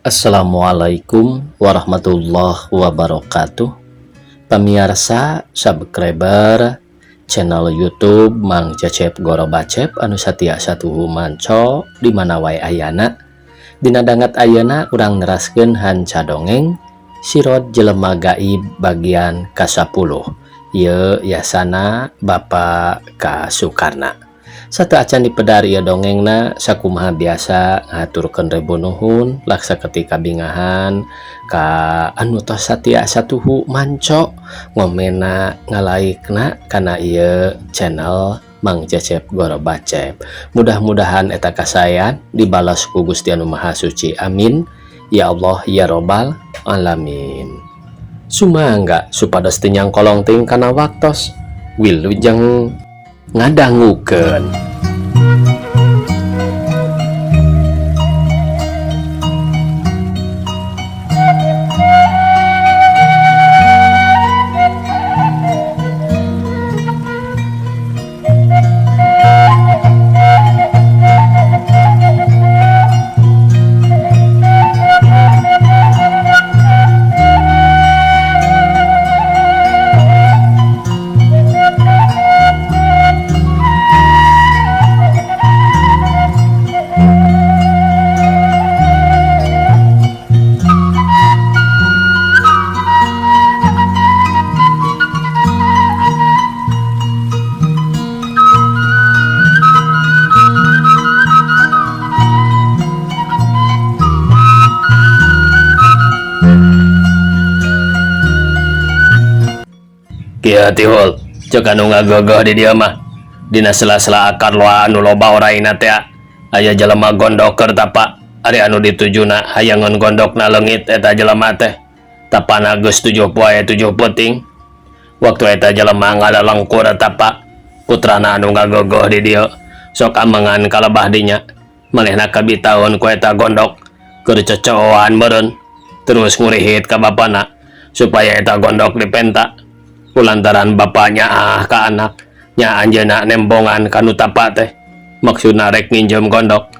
Assalamualaikum warahmatullahi wabarakatuh. Pemirsa subscriber channel YouTube Mang Cecep Goro Bacep anu satia satuhu manco di mana wae ayana. Dina dangat ayeuna urang neraskeun hanca dongeng Sirot Jelema Gaib bagian ka-10. Ieu yasana Bapak Kasukarna. Satu acan dipedari ya dongengna sakumaha biasa ngaturkeun rebu nuhun laksa ketika bingahan ka anu tos satia satuhu manco ngomena ngalaikna kana ieu channel Mang Cecep Goro Bacep. Mudah-mudahan eta kasayan dibalas ku Gusti Anu Maha Suci. Amin ya Allah ya Robbal alamin. Sumangga supados teu nyangkolong teuing kana waktos wilujeng ngadangukeun. Kieu tihul ceuk anu ngagogoh di dieu mah dina sela-sela akar loa anu loba oraina teh aya jelema gondok keur tapa ari anu ditujuna hayangeun gondokna leungit eta jelema teh tapana geus 7 poe 7 peuting. Waktu eta jelema ngalalengkur tapa putrana anu ngagogoh di dieu sok amengan kalebah dinya manehna kabitaun ku eta gondok keur cocoan meureun terus ngurihit ka bapana supaya eta gondok dipenta. Kulantaran bapaknya ka anak nya anjeunna nembongan kanu tapa teh maksudna rek nginjem gondok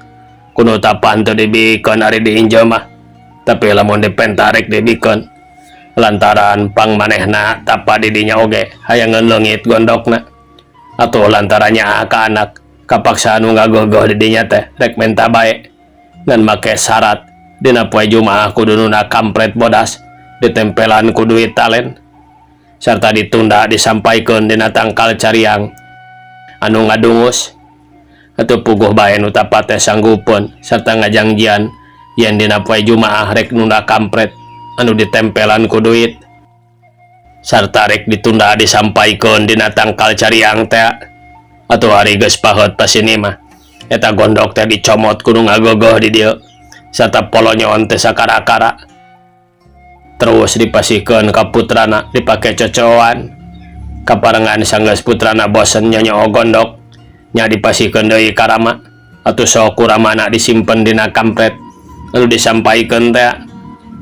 kudu tapan teu dibikeun ari diinjem mah tapi lamun dipenta rek dibikeun lantaran pangmanehna tapa di dinya oge hayangeun leungit gondokna atuh lantarannya ka anak kapaksa anu ngagogoh di dinya teh rek menta bae ngan make syarat dina poe Jumaah kuduna kampret bodas ditempelan ku duit talen serta ditunda disampaikeun dina tangkal cariang anu ngadungus atuh puguh bae nu tapa teh sanggupeun sarta ngajangjian yen dina poe Jumaah rek nunda kampret anu ditempelan ku duit sarta rek ditunda disampaikeun dina tangkal cariang teh atuh hari geus paheut pasini mah eta gondok teh dicomot kudu ngagogoh di dieu sarta polonyon teh sakara-kara terus dipasikeun ka putrana dipake cocoan kaparengan sanggeus putrana bosen nyonyo gondok nya dipasikeun deui ka Rama atuh sok kuramana disimpen dina kampret anu disampaikeun teh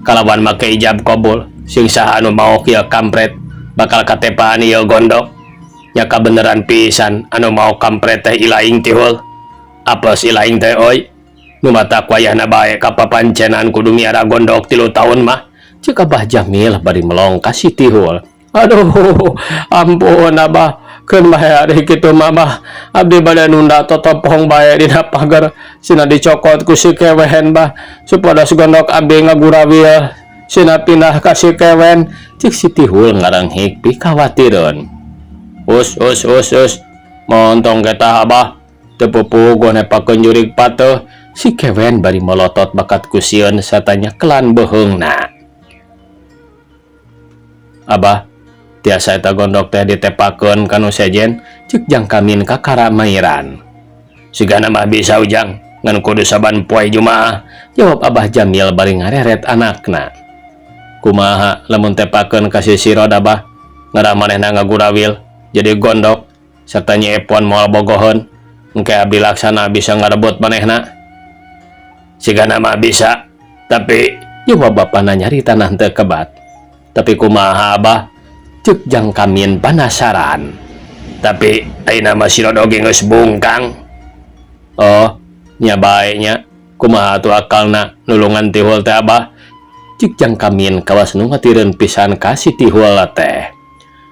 kalawan make ijab qabul sing saha anu maok ieu kampret bakal katepaan ieu gondok nya kabeneran pisan anu maok kampret teh ilaing tihul apes ilaing teh oi nu matak wayahna bae kapapancenan kudu miara gondok 3 tahun mah cek Abah Jamil bari melong kasih tihul. Aduh ampun Abah keun bae ari kitu mah abdi bade nunda totopong bae dina pagar sina dicokot ku si kewen bah supados gondok abdi ngagurawil sina pindah ka si kewen cek si tihul ngarenghik pikawatireun. Us montong kita Abah teu pupuh nepakeun jurig pateuh si kewen bari melotot bakat ku sieun satanya kelan beheungna. Abah tiasa eta gondok teh ditepakeun kanu sejen ceuk jangkamin ka karamairan sigana mah bisa ujang ngan kudu saban poe Jumaah jawab Abah Jamil bari ngareret anakna. Kumaha lamun tepakeun ka si Sirod Abah ngara manehna ngagurawil jadi gondok sarta nyeepon moal bogohon engke abdi laksana bisa ngarebut manehna sigana mah bisa tapi jawab bapana nyari tanah teu kebat. Tapi kumaha Abah cek jangkamin penasaran tapi ayeuna mah si Rodoge geus bungkang. Oh nya bae nya kumaha atuh akalna nulungan Tihul teh Abah? Cik Jang Kamin kawas nu ngatireun pisan ka si Tihul teh.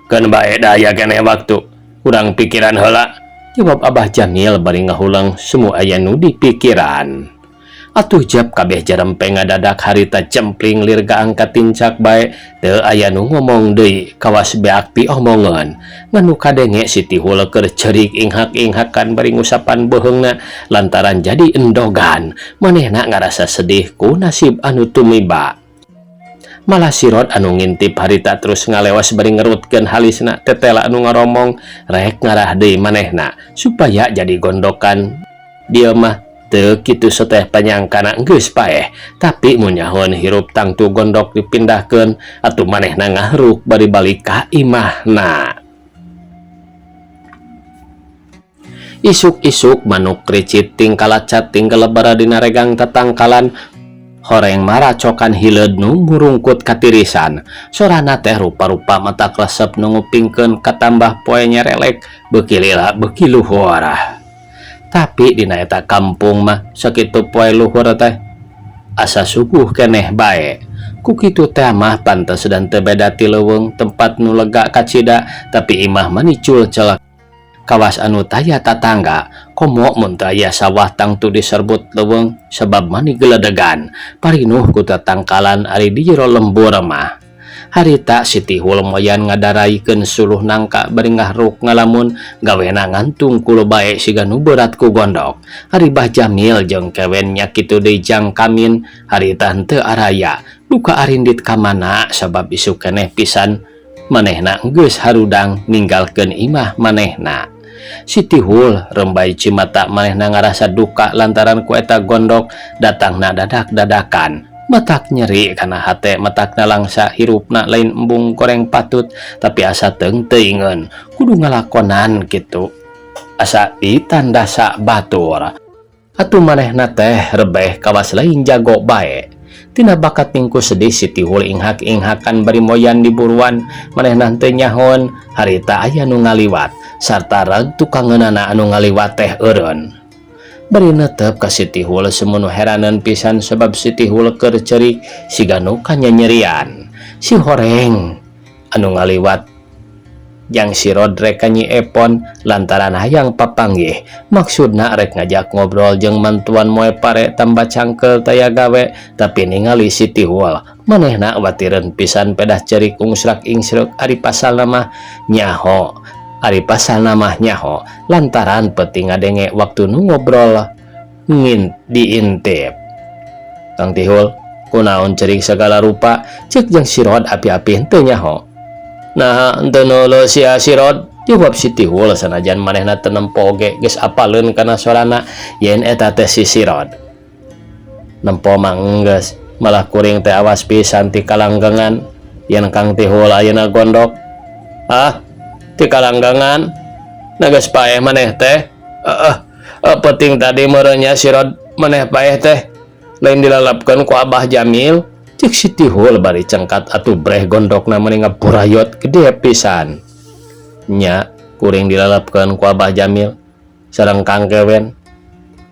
Keun bae daya keneh waktu, urang pikiran heula, jawab Abah Jamil bari ngahulang semua aya nu dipikiran. Atuh jab kabeh jarempeng ngadadak harita cempling lir gaangkat tincak bae, teu aya nu ngomong deui kawas beak piomongan. Nganu kadenge si Tihul keur ceurik inghak-inghakan bari ngusapan beheungna lantaran jadi endogan, manehna ngarasa sedih ku nasib anu tumiba. Malah Sirod anu ngintip harita terus ngalewas bari ngerutkeun halisna tetela anu ngaromong rek ngarah deui manehna supaya jadi gondokan. Dieu mah teu kitu seteh panyangkana geus paeh, tapi mun nyahoan hirup tangtu gondok dipindahkeun atuh manehna ngahruk bari balik ka imahna. Isuk-isuk manuk ricit tingkalacat tinggal lebara dina regang tatangkalan. Horeng maracokan hileud nu murungkut katirisan. Sorana teh rupa-rupa mata klesep nu ngupingkeun katambah poe nyerelek beuki lila beuki luhur. Tapi dina eta kampung mah sakitu poe luhur teh asa subuh keneh bae. Ku kitu teh mah pantes dan teu beda ti leuweung tempat nu lega kacida, tapi imah manicul celak kawas anu taya tatangga. Komo mun teu aya sawah tangtu diserbut leuweung sabab mani geledegan parinuh ku tatangkalan ari di jero lembur mah. Harita si Tihul moyan ngadaraykeun suluh nangka bari ngahruk ngalamun gawena ngantung kulo bae siga nu berat ku gondok. Ari Bah Jamil jeung kewennya kitu deui Jang Kamin harita henteu araya duka arindit ka mana sabab isuk keneh pisan manehna geus harudang ninggalkeun imah manehna. Si Tihul rembai cimata manehna ngarasa duka lantaran ku eta gondok datangna dadak-dadakan. Matak nyeri kana hate matakna langsa hirupna lain embung goreng patut, tapi asa teung teuingeun kudu ngalakonan kitu asa ditandasa batur. Atuh manehna teh rebeh kawas lain jago bae. Tina bakat mingku sedih si Tihul inghak-inghakan bari moyan diburuan manehna teu nyahoan harita aya nu ngaliwat sarta rag tukangeunana anu ngaliwat teh eureun. Bari netep ka si Tihul semunu heranan pisan sebab si Tihul keur ceurik siga nu kanyanyerian. Si Horeng anu ngaliwat Jang Sirod rek kanyiepon lantaran hayang papanggih, maksudna rek ngajak ngobrol jeung mantuan moe pare tambah cangkel taya gawe, tapi ningali si Tihul manehna watireun pisan pedah ceurik ungsrak-ingsrek ari pasalna mah nyaho. Ari pasalna mah nyaho lantaran peuting ngadenge waktu nu ngobrol diintip. Kang Tihul, kunaon ceurik segala rupa? Ceuk Jang Sirod api-api henteu nyaho. Nah, henteu nuluh sia Sirod, jawab si Tihul sanajan manehna teu nempo oge geus apaleun kana sorana yen eta teh si Sirod. Nempo mah enggeus, malah kuring teh awas pisan ti kalanggengan yen Kang Tihul ayeuna gondok. Ah, ti kalanggangan nagas paeh maneh teh penting tadi merenya Sirod maneh paeh teh lain dilalapkeun ku Abah Jamil. Cik si Tihul bari cengkat atuh breh gondokna meuni ngapurayot gede pisan nya kuring dilalapkeun ku Abah Jamil sareng Kang Kewen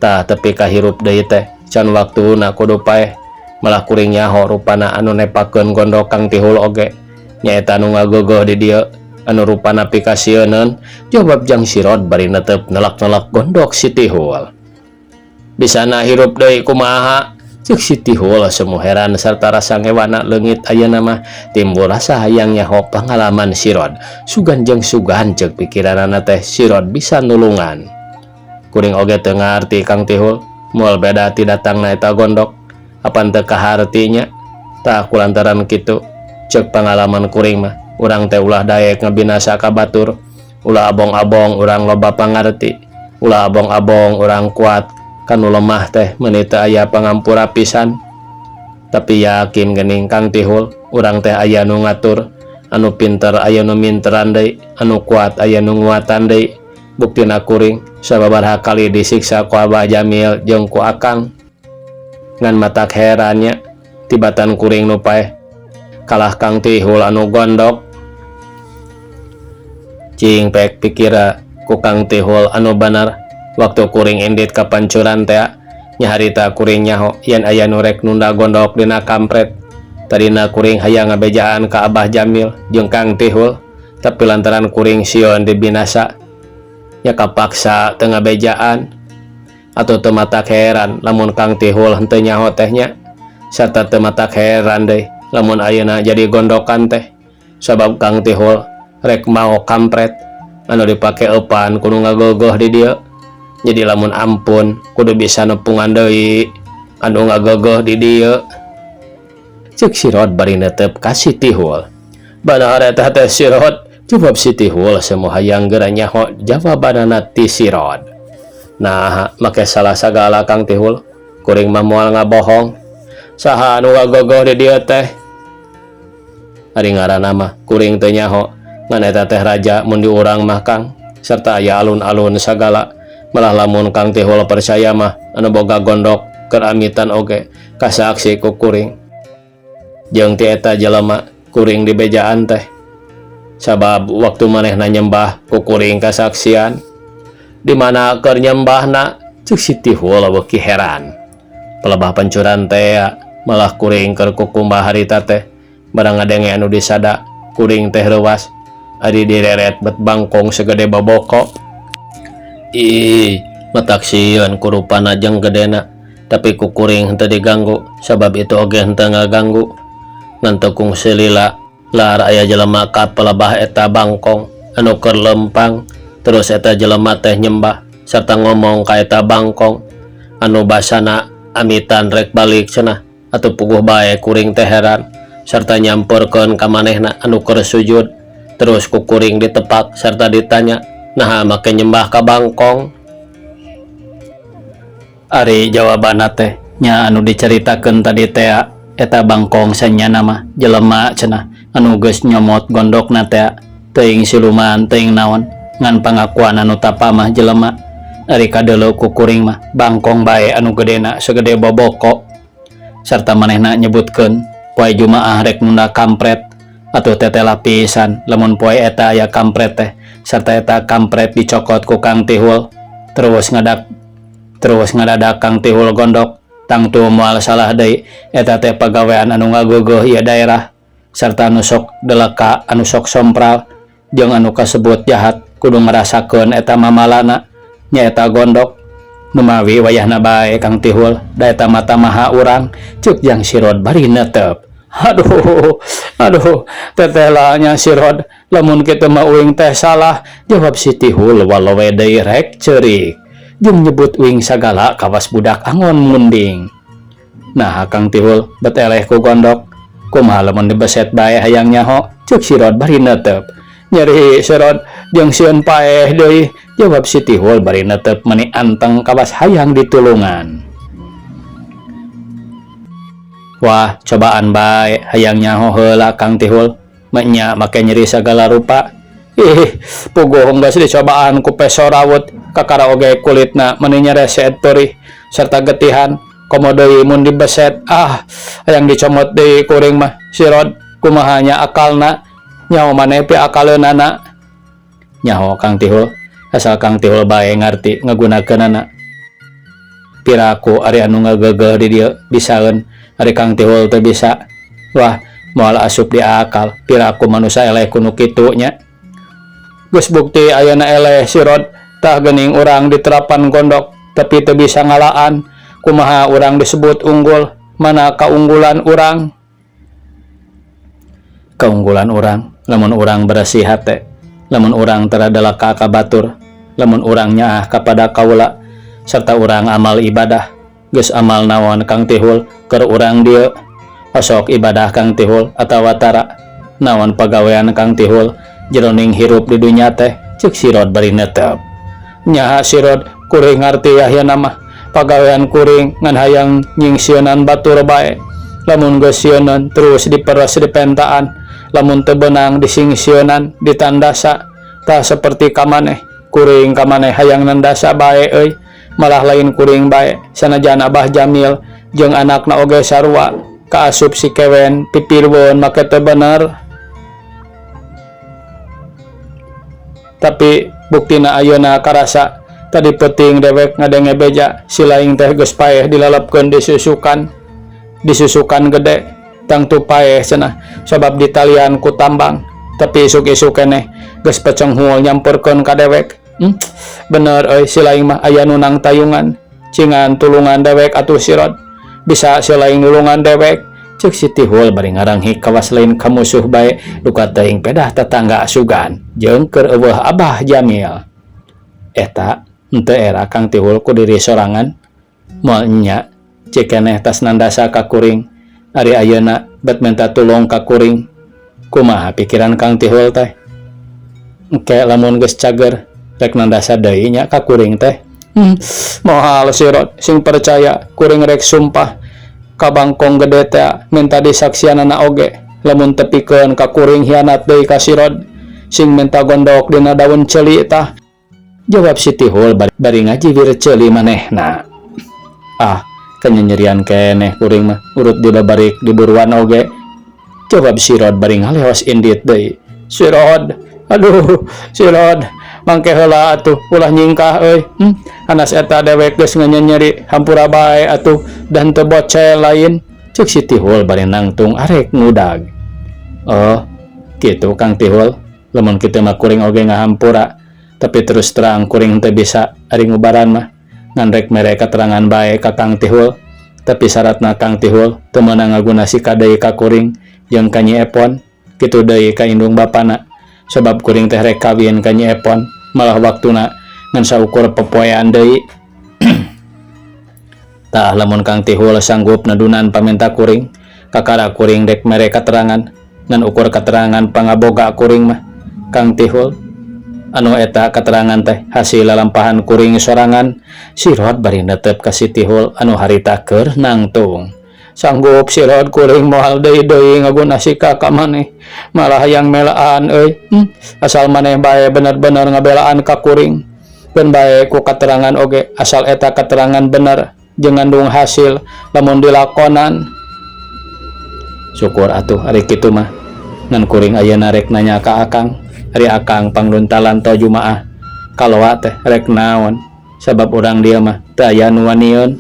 tah tepi ka hirup deui teh can waktuna kudu paeh malah kuring nyaho rupana anu nepakeun gondok Kang Tihul oge nyaeta anu ngagogoh di dieu anu rupana pikasieun. Jawab Jang Sirod bari netep nelak-nelak gondok si Tihul. Bisana hirup deui kumaha? Ceuk si Tihul semu heran sarta rasa ngewana leungit ayeuna mah timbul rasa hayang nyaho pangalaman Sirod. Sugan jeung sugan ceuk pikiranna teh Sirod bisa nulungan. Kuring oge teu ngarti Kang Tihul moal beda ti datangna eta gondok apan teu kahartinya. Tah kulantaran kitu ceuk pangalaman kuring mah urang teh ulah daek ngabinasa ka batur, ulah abong-abong urang loba pangarti, ulah abong-abong urang kuat kanu lemah teh meuni teu aya pangampura pisan. Tapi yakin geuning Kang Tihul urang teh aya nu ngatur, anu pinter aya nu minteran deui, anu kuat aya nu nguatan deui. Buktina kuring sababaraha kali disiksa ku Abah Jamil jeung ku Akang ngan matak herannya tibatan kuring nu paeh kalah Kang Tihul anu gondok. Cing pek pikira ku Kang Tihul anu bener waktu kuring indit ka pancuran teh nya harita kuring nyaho yen aya nu rek nunda gondok dina kampret. Tadina kuring hayang ngabejaan ka Abah Jamil jeung Kang Tihul, tapi lantaran kuring sieun dibinasa nya kapaksa teu ngabejaan. Atau teu matak heran lamun Kang Tihul henteu nyaho teh nya, sarta teu matak heran deui lamun ayeuna jadi gondokan teh, sabab Kang Tihul rek mau kampret anu dipake eupan kudu ngagogoh di dieu. Jadi lamun ampun kudu bisa nepungan deui anu ngagogoh di dieu. Cek si Rod bari netep ka si Tihul. Bana eta teh si Rod, jawab si Tihul semua hayang geura nyaho jawabanana ti si Rod. Nah, make salah sagala Kang Tihul, kuring mah moal ngabohong. Saha anu ngagogoh di dieu teh? Ari ngaranna mah kuring teu nyaho, ngan eta teh raja mun di urang mah Kang, serta aya alun-alun sagala. Malah lamun Kang Tihul percaya mah anu boga gondok keur amitan oge kasaksi ku kuring. Jeung ti eta jelema kuring dibejaan teh. Sabab waktu manehna nyembah ku kuring kasaksian, di mana keur nyembahna cek si Tihul beuki heran. Pelebah pancuran teh malah kuring keur kukumbah harita teh barang ngadenge anu disada kuring teh reuwas ari direret bet bangkong segede baboko. Ih, matak sieun ku rupana jeung gedena, tapi ku kuring henteu diganggu, sabab itu oge henteu ngaganggu. Ngan teu kung selila lar aya jelema ka pelebah eta bangkong anu keur lempang. Terus eta jelema teh nyembah serta ngomong ka eta bangkong anu basana amitan rek balik cenah, atuh puguh bae kuring teh heran serta nyamperkeun ka manehna anu keur sujud. Terus ku kuring ditepak serta ditanya, naha make nyembah ka bangkong? Ari jawabanna teh nya anu diceritakeun tadi teh eta bangkong sanyana mah jelema cenah anu geus nyomot gondokna teh teuing siluman teuing naon, ngan pangakuan anu tapamah jelema. Ari kadeuleu ku kuring mah bangkong bae anu gedena segede boboko. Sarta manehna nyebutkeun poe Jumaah rek nunda kampret atuh teteh lapisan lamun poe eta aya kampret teh sarta eta kampret dicokot ku Kang Tihul. Terus ngadadak Kang Tihul gondok tangtu moal salah deui eta teh pagawean anu ngagogoh ieu daerah sarta anu sok deleka anu sok sompral jeung anu kasebut jahat kudu ngerasakeun eta mamalana nyaeta gondok. Numawi wayahna bae Kang Tihul da eta mata maha urang ceuk jang si Rod bari netep. Aduh, teteh lah nya si Rod, lamun kitu mah uing teh salah, jawab si Tihul walau we deui rek ceurik. Jeung nyebut uing sagala kawas budak angon munding. Nah, Kang Tihul bet eleh ku gondok. Kumaha lamun dibeset bae hayang nyaho, ceuk si Rod bari netep. Nyeri si Rod jeung sieun paeh deui, jawab si Tihul bari netep meuni anteng kawas hayang ditulungan. Wah, cobaan bae hayang nyaho heula Kang Tihul, nya make nyeri sagala rupa. Puguh geus dicobaan ku peso rawut kakara oge kulitna meuni nyereset perih sarta getihan. Komo deui mun dibeset, hayang dicomot deui kuring mah si Rod. Kumaha nya akalna? Nyaho maneh pi akaleunana? Nyaho Kang Tihul, asal Kang Tihul bae ngarti ngagunakeunana. Piraku ari anu ngageugeuh di dieu bisaeun, ari Kang Tihul teu bisa. Wah, moal asup di akal, piraku manusia eleh kuno kitu nya. Geus bukti ayeuna eleh si Rod, tah geuning urang diterapan gondok tapi teu bisa ngalaan. Kumaha urang disebut unggul? Mana kaunggulan urang? Kaunggulan urang lamun urang bersih hate, lamun urang teradalaka ka batur, lamun urang nyaah kapada kaula, serta urang amal ibadah. Geus amal naon Kang Tihul keur urang dieu? Osok ibadah Kang Tihul atawa tara naon pagawean Kang Tihul jroning hirup di dunya teh? Ceuk si Rod bari netep. Nyaha si Rod, kuring ngarti ayeuna mah pagawean kuring ngan hayang nyingsieunan batur bae. Lamun geus sieunun terus diperes dipentaan, lamun teu beunang disingsieunan ditandasa, tah saperti ka maneh kuring ka maneh hayang nandasa bae euy. Malah lain kuring bae sanajan Abah Jamil jeung anakna oge sarua kaasup si kewen pipirweun make teu bener. Tapi buktina ayeuna karasa tadi peting dewek ngadenge beja silaing teh geus paeh dilalapkeun disusukan gede tang tu paeh cenah sabab ditalian ku tambang tapi isuk-isuk keneh geus peceng hungul nyampurkeun ka dewek. Bener euy silaing mah aya nu nang tayungan cingan tulungan dewek atuh sirod bisa silaing nulungan dewek cek si Tihul bari ngaranghik kawas lain ka musuh bae duka teuing pedah tetangga asugan jeung keur eueuh Abah Jamil. Eta henteu era Kang Tihul ku diri sorangan moal nya cek keneh tas nandasa ka kuring ari ayeuna bet minta tulung ka kuring. Kumaha pikiran Kang Tihul teh? Engke lamun geus cager rek nandasa deui nya ka kuring teh. Moal sirot sing percaya kuring rek sumpah ka bangkong gede teh minta disaksianana oge lamun tepikeun ka kuring hianat deui ka sirod sing minta gondok dina daun ceuli tah. Jawab si Tihul bari ngajiwir ceuli manehna. Kanyanyerian keneh kuring mah urut dibabarik diburuan oge. Jawab sirod bari ngaleos indit deui. Sirod, aduh sirod mangke heula atuh ulah nyingkah euy. Anas eta dewek geus nganyeri hampura bae atuh dan teu bocel lain. Cek si Tihul bari nangtung arek ngudag. Oh, kitu Kang Tihul. Lamun kitu mah kuring oge ngahampura, tapi terus terang kuring teu bisa ari ngubaran mah. Ngan rek mere keterangan bae ka Kang Tihul, tapi syaratna Kang Tihul teu meunang ngagunasi deui ka kuring jeung ka Nyi Epon, kitu deui ka indung bapana. Sebab kuring teh rek kawin ka Nyi Epon malah waktuna ngan saukur pepoean deui. Tah lamun Kang Tihul sanggup nadunan paminta kuring kakara kuring rek mere keterangan ngan ukur keterangan pangaboga kuring mah Kang Tihul anu eta keterangan teh hasil lalampahan kuring sorangan. Sirod bari netep ka si Tihul anu harita keur nangtung. Sanggup sirod kuring moal deui ngagunasi ka maneh malah hayang melaan euy. Asal maneh bae bener-bener ngabelaan ka kuring dan bae ku keterangan oge asal eta keterangan bener jeung ngandung hasil lamun dilakonan. Syukur atuh ari kitu mah ngan kuring ayeuna rek nanya ka Akang ari Akang pangluntalan to Jumaah kaloa teh rek naon sabab urang dia mah teu aya nu wanieun.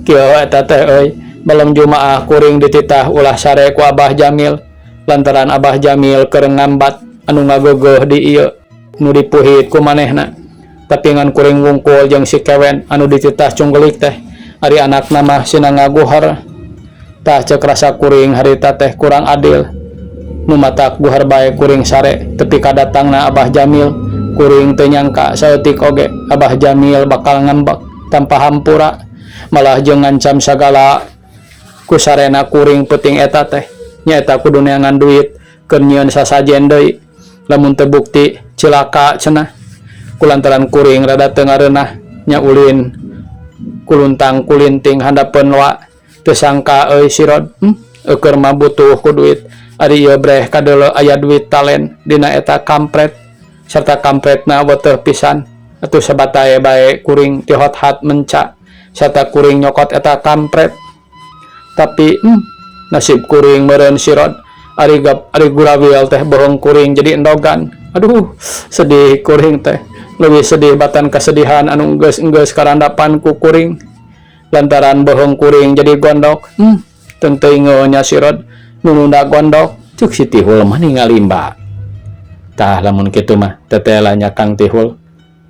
Kieu eta teh euy balem Jumaah kuring dititah ulah sare ku Abah Jamil lantaran Abah Jamil keur ngambat anu ngagogoh di ieu nu dipuhit ku manehna. Tapi ngan kuring wungkul jeung si kewen anu dititah cunggelik teh ari anakna mah sina ngaguhar. Tah cek rasa kuring harita teh kurang adil. Nu matak guhar bae kuring sare tepi kadatangna Abah Jamil kuring teu nyangka saeutik oge Abah Jamil bakal ngambek tanpa hampura malah jeung ngancam sagala ku sarena kuring peuting eta teh nyaeta kudu neangan duit keur nyieun sasajen deui lamun teu bukti cilaka cenah. Kulantaran kuring rada teu ngareunah nya ulin kuluntang kulinting handapeun loa teu sangka euy sirod keur mah butuh ku duit ari ieu breh kadeuleuk aya duit talen dina eta kampret sarta kampretna weteuh pisan atuh sabatae bae kuring tihot hat menca sarta kuring nyokot eta kampret. Tapi nasib kuring meureun sirod ari gurawil teh bohong kuring jadi endogan. Aduh sedih kuring teh leuwih sedih batan kesedihan anu geus karandapan ku kuring lantaran bohong kuring jadi gondok. Tenteuing nya sirod nunda gondok cuk si Tihul mah ningali Mbak. Tah lamun kitu mah tetela nya Kang Tihul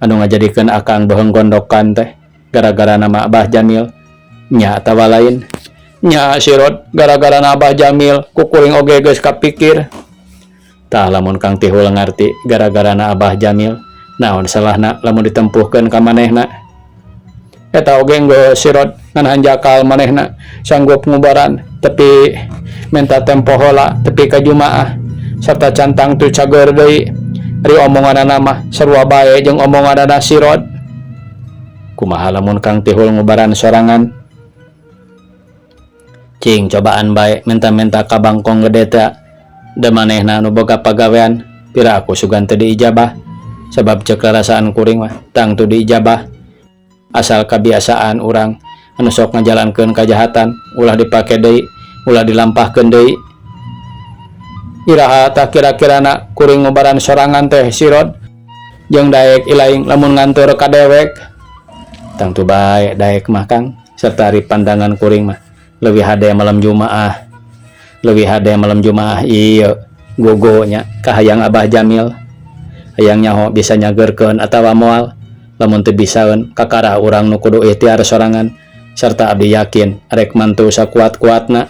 anu ngajadikeun Akang bohong gondokan teh gara-gara nama Abah Jamil nya atawa lain nya sirod gara-gara Abah Jamil ku kuring oge geus kapikir. Tah lamun Kang Tihul ngarti gara-gara Abah Jamil naon salahna lamun ditempuhkeun ka manehna. Eta oge geus sirod ngan hanjakal manehna sanggup ngubaran tapi minta tempo heula tepi ka Jumaah sarta cantang tu cager deui ari omonganna mah sarua bae jeung omonganna sirod. Kumaha lamun Kang Tihul ngubaran sorangan? Cing cobaan bae minta-minta ka bangkong gede teh da manehna nu boga pagawean pira aku sugan teu diijabah sabab cek rasaan kuring mah tang tu diijabah asal kebiasaan urang anu sok ngajalankeun kajahatan ulah dipake deui ulah dilampahkeun deui. Iraha tah kira-kirana kuring ngubaran sorangan teh sirod jeung daek ilaing lamun ngantor ka dewek. Tangtu bae daek mah Kang, serta ari pandangan kuring mah leuwih hade malam Jumaah. Leuwih hade malam Jumaah ieu gogonya ka hayang Abah Jamil. Hayang nyaho bisa nyageurkeun atawa moal, lamun teu bisaeun kakara urang nu kudu ikhtiar sorangan, serta abdi yakin arek mantu sakuat-kuatna.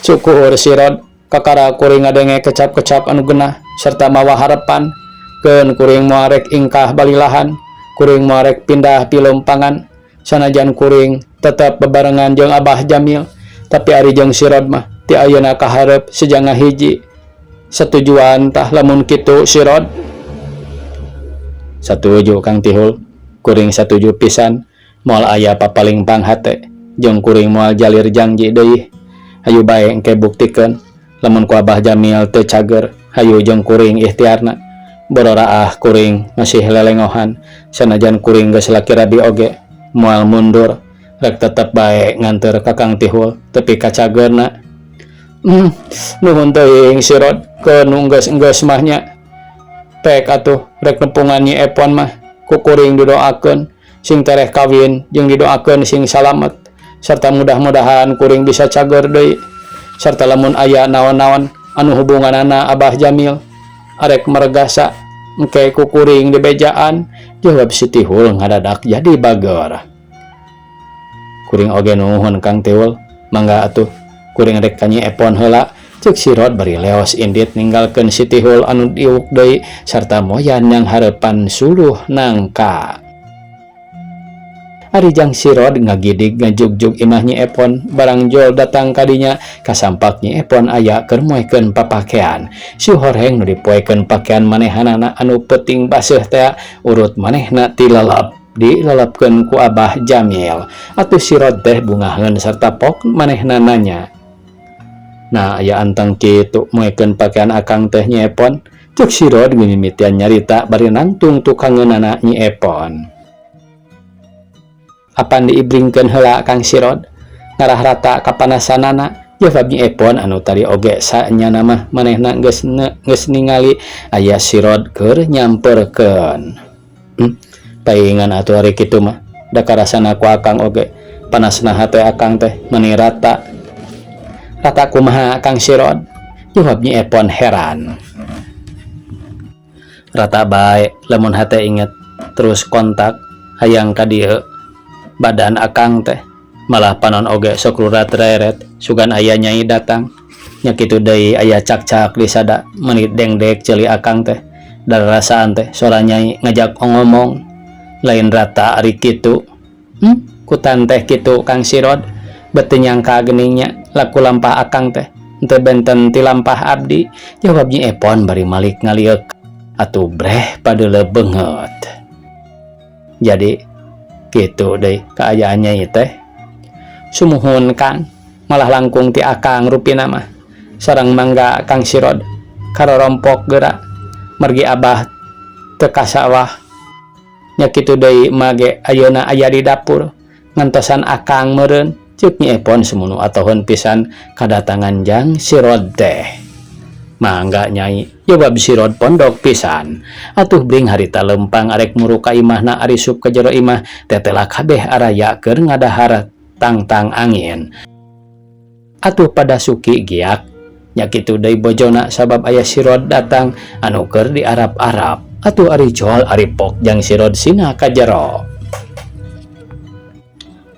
Syukur si Rod, kakara kuring ngadenge kecap-kecap anu genah serta mawa harapan keun kuring moal rek ingkah balilahan, kuring moal rek pindah ti lompangan, sanajan kuring tetep bebarengan jeung Abah Jamil, tapi ari jeung si Rod mah ti ayeuna kaharep sejangah hiji. Setujuan tah lamun kitu si Rod? Satuju Kang Tihul, kuring satuju pisan moal aya papaling panghate jeung kuring moal jalir janji deui. Hayu bae engke buktikeun lamun ku Abah Jamil teu cager, hayu jeung kuring ikhtiarna. Bororaah kuring masih lelengohan, sanajan kuring geus laki rabi oge moal mundur rek tetep bae nganter ka Kang Tihul tepi ka cagerna. Nuhun teuing si Rod ke nu geus mah nya. Pek atuh rek nepungan Nyi Epon mah ku kuring didoakeun sing tereh kawin jeung didoakeun sing salamet, serta mudah-mudahan kuring bisa cager deui. Serta lamun aya naon-naon anu hubunganana Abah Jamil arek meregasa engke ku kuring dibejaan, jawab si Tihul ngadadak jadi bageur. Kuring oge nuhun Kang Tihul, mangga atuh kuring rek ka Nyi Epon heula. Cek si Rod bari leos indit ninggalkeun si Tihul anu diuk deui sarta moyan yang harepan suluh nangka. Ari jang si Rod ngagidig ngajugjug imah Nyi Epon barang jol datang kadinya kasampak Nyi Epon aya keur moekeun papakean. Si horeng nu dipoekeun pakean manehanana anu peuting baseuh teh urut manehna ti lalap dilalapkeun ku Abah Jamil. Atuh si Rod teh bungaheun sarta pok manehna nanya, "Nah, aya anteng kitu moekeun pakean akang teh Nyi Epon?" Cek si Rod mimitian nyarita bari nangtung tukangeunana Nyi Epon. "Apan diibringkeun heula Kang si Rod, ngarah rata kapanasanana," jawab Nyi Epon anu tadi oge saenyana mah manehna geus ningali aya si Rod keur nyamperkeun. Paingan atuh ari kitu mah da karasana ku akang oge panasna hate akang teh meuni rata. "Rata kumaha Kang si Rod?" jawab Nyi Epon heran. "Rata bae lamun hate inget terus kontak hayang ka dieu badan akang teh, malah panon oge sok lurat reret sugan aya Nyai datang. Nya kitu deui aya cak-cak di sada menit dengdek ceuli akang teh, darasaan teh sora Nyai ngajak ngomong. Lain rata ari kitu." Kutan teh kitu Kang si Rod, beuteung nyangka geningnya laku lampah akang teh henteu benten ti lampah abdi, jawab Nyi Epon bari malik ngalieuk. Atuh breh padeuleu beungeut. Jadi kitu deui kaayaannya ieu teh. "Sumuhun Kang, malah langkung ti akang rupina mah. Sareng mangga Kang si Rod karorompok geura margi Abah teu ka sawah. Nya kitu deui mage ayeuna aya di dapur ngantosan akang meureun," ceuk Nyi Epon sumunu atoheun pisan kadatangan jang si Rod teh. "Mangga Nyai," jawab si Rod pondok pisan. Atuh bring harita lempang arek muru ka imahna ari sup ka jero imah tetela kabeh araya keur ngadahar tangtang angin. Atuh pada suki giak. Nya kitu deui bojona sabab aya si Rod datang anu keur diarap-arap. Atuh ari jol ari pok jang si Rod sina ka jero.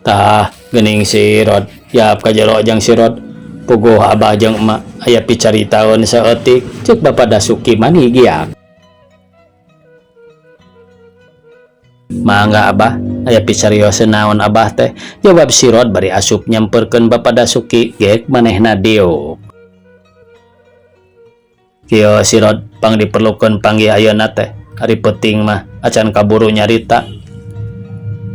"Tah geuning si Rod yap ka jero jang si Rod. Puguh Abah jeung emak aya picaritaeun saeutik," ceuk Bapa Dasuki mani giak. "Mangga Abah, aya picarioseun naon Abah teh?" jawab si Rod bari asup nyamperkeun Bapa Dasuki geuk manehna diuk. "Kieu si Rod pang diperlukeun panggih ayeuna teh, ari peuting mah acan kaburu nyarita."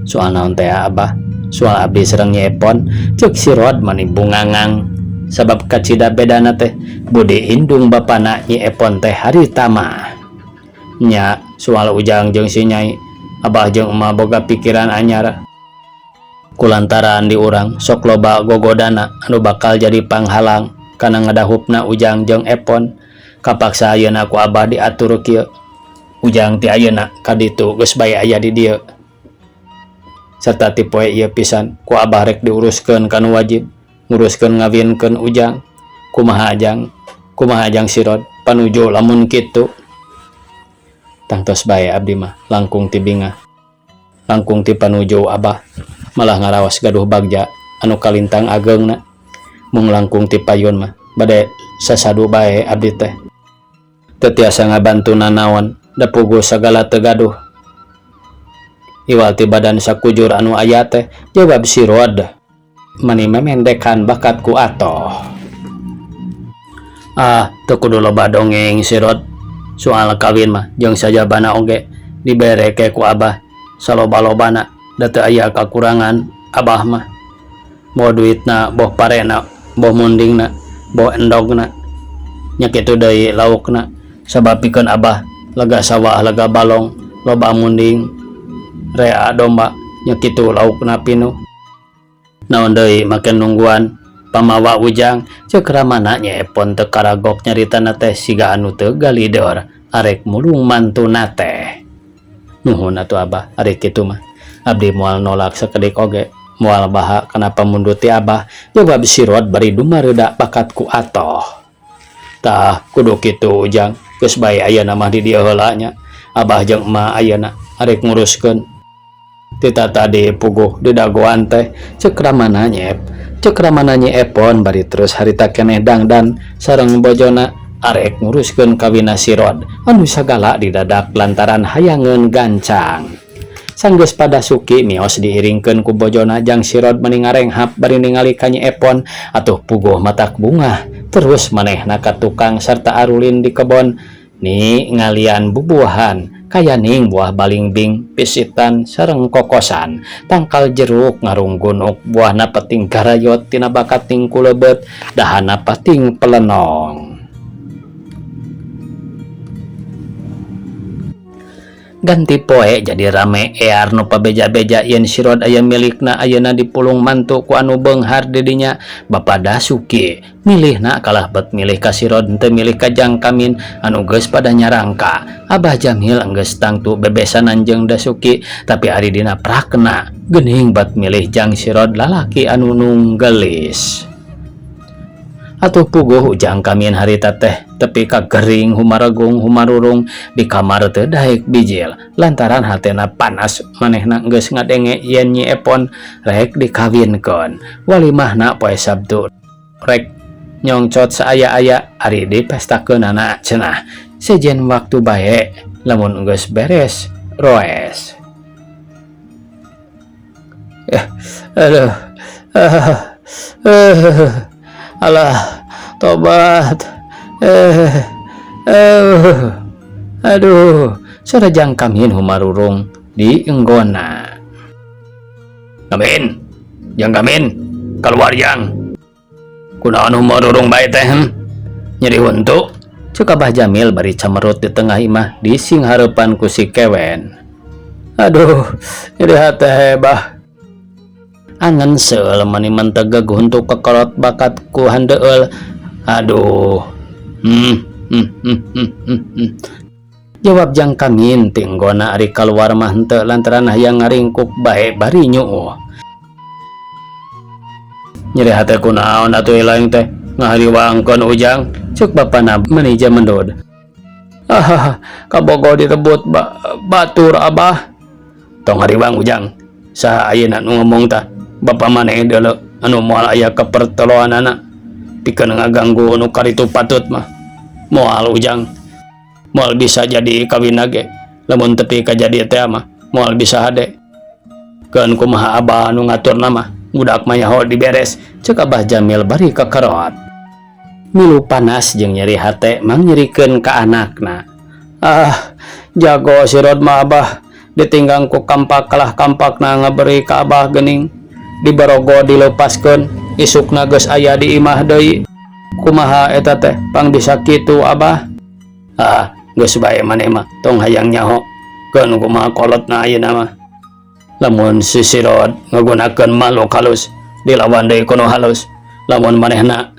"Soal naon teh Abah?" "Soal abdi sareng Nyi Epon," ceuk si Rod mani bungangang. Sabab kacida bedana teh budi indung bapana Nyi Epon teh harita mah. Nya soal ujang jeung si Nyai, Abah jeung emak boga pikiran anyar. Kulantaran di urang sok loba gogodana anu bakal jadi panghalang kana ngadahupna ujang jeung Epon. Kapaksa ayeuna ku Abah diatur kieu. ujang ti ayeuna kaditu geus bae aya di dieu. Serta ti poe ieu pisan ku abah rek diuruskeun kanu wajib, nguruskeun ngawinkeun ujang. Kumaha ajang sirod panuju lamun kitu. Tangtos bae abdi mah langkung ti bingah, langkung ti panuju abah, malah ngaraos gaduh bagja anu kalintang ageungna. Mung langkung ti payun mah bade sasadu bae abdi teh. Teu tiasa ngabantuna naon, da puguh sagala teu gaduh. Iwal ti badan sakujur anu aya teh jawab sirod, mani memendekan bakatku atoh. Teu kudu loba dongeng sirod, soal kawin mah jeung sajabana oge dibereke ku abah saloba-lobana, da teu aya kakurangan abah mah. Boh duitna, boh parena, boh mundingna, boh endogna, nya kitu deui laukna. Sababikeun abah lega sawah lega balong, loba munding, rea domba, nya kitu laukna pinuh. Naon deui make nungguan pamawa ujang, ceuk ramana nyaepon teu karagok nyaritana teh siga anu teu galidor arek mulung mantuna teh. Nuhun atuh abah, ari kitu mah abdi moal nolak sakedik oge, moal baha kana pamundur ti abah. Jawab sirod bari dumareuda bakatku atoh. Tah kudu kitu ujang, geus bae ayeuna mah di dieu heula nya. Abah jeung emah ayeuna arek nguruskeun. Tita tadi puguh di dagoan teh ceuk ramana nyeepon bari terus harita keneh dangdan sareng bojona arek nguruskeun kawina sirod anu sagala didadak lantaran hayangeun gancang. Sanggeus pada suki mios diiringkeun ku bojona jang sirod meni ngarenghap bari ningali ka nyeepon atuh puguh matak bunga terus manehna ka tukang sarta arulin di kebon ni ngalian bubuahan kayaning buah balingbing, pisitan, sareng kokosan, tangkal jeruk, ngarung gunuk, buahna peting garayot, tina bakat ting kulebet, dahana pating pelenong. Ganti poe jadi rame ear nu pabeja-beja yen sirod aya milikna ayeuna dipulung mantu ku anu beunghar didinya. Bapa Dasuki milihna kalah bet milih ka sirod teu milih ka Jang Kamin anu geus pada nyarangka. Abah Jamil enggeus tangtu bebesanan jeung Dasuki, tapi ari dina prakna geuning bet milih Jang Sirod lalaki anu nunggelis. Atuh puguh Jang Kamin harita teh tepi ka gering humaragung humarurung di kamar teu daek bijil lantaran hatena panas manehna geus ngadenge yen nyiepon rek dikawinkeun. Walimahna poe Sabtu rek nyongcot saaya-aya ari dipestakeunana cenah. Sejen waktu bae lamun geus beres roes. Alah tobat. Aduh, sora Jang Kamin humarurung di enggona. Kamin, Jang Kamin, keluar Jang. Kunaon humarurung bae teh? Nyeri huntu. Ceuk Abah Jamil bari camerut di tengah imah di sing hareupan ku si kewen. Aduh, nyeri hate bah. Angan seul mani mentegeg untuk kekolot bakat ku handeul. Aduh. Jawab Jang Kamin tinggona ari kaluar mah henteu lantaran hayang ngaringkuk bae bari nyuuh. Nyeri hate kunaon atuh ilaeng teh ngahariwangkeun ujang, ceuk bapana menija mendod. Kabogo direbut batur abah. Tong hariwang ujang. Saha ayeuna nu ngomong tah? Bapa maneh deuleu anu moal aya kaperteloanana pikeun ngaganggu nu karitu patut mah. Moal ujang. Moal bisa jadi kawinna ge. Lamun tepi kajadi teh mah moal bisa hade. Keun kumaha abah anu ngaturna mah budak mah nyaho diberes, ceuk Abah Jamil bari kekerot. Milu panas jeung nyeri hate mang nyerikeun ka anakna. Jago sirod mah abah ditinggang ku kampak kalah kampakna ngaberi ka abah geuning dibarogo dilepaskeun isukna geus aya di imah deui. Kumaha eta teh pang bisa kitu abah? Geus bae maneh mah tong hayang nyaho keun kumaha kolotna ayeuna mah. Lamun si sirod ngagunakeun makhluk halus dilawan deui kuno halus. Lamun manehna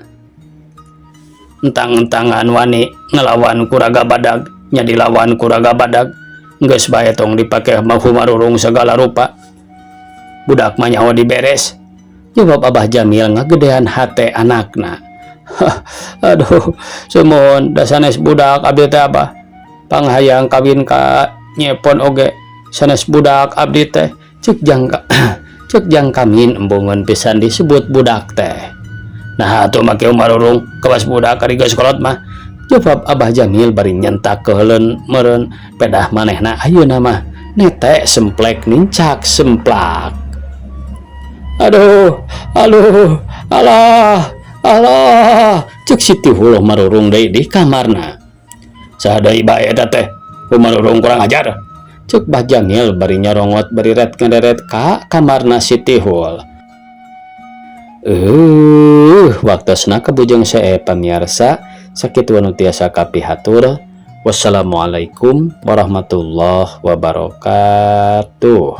entang-entangan wani ngelawan kuraga badag nya dilawan kuraga badag geus bae tong dipake mahu marurung segala rupa. Budak mah nyawa diberes. Jawab Abah Jamil ngagedean hate anakna. Aduh, sumuhun da sanes budak abdi teh Abah. Panghayang kawin ka nyepon oge sanes budak abdi teh cek jang kamin embungeun pisan disebut budak teh. Nah atuh make marurung kawas budak ari geus kolot mah. Jawab Abah Jamil bari nyentak keuleun meureun pedah manehna ayeuna mah nete semplek nincak semplak. Aduh, alah, cek Siti Huluh marurung deui di kamarna. Saha deui bae eta teh, ku marurung kurang ajar. Cek Bah Jamil bari nyorongot bari ret ngederet ka kamarna Siti Hul. Waktosna kabujeng sae pamirsa, sakitu anu tiasa kapihatur. Wassalamualaikum warahmatullahi wabarakatuh.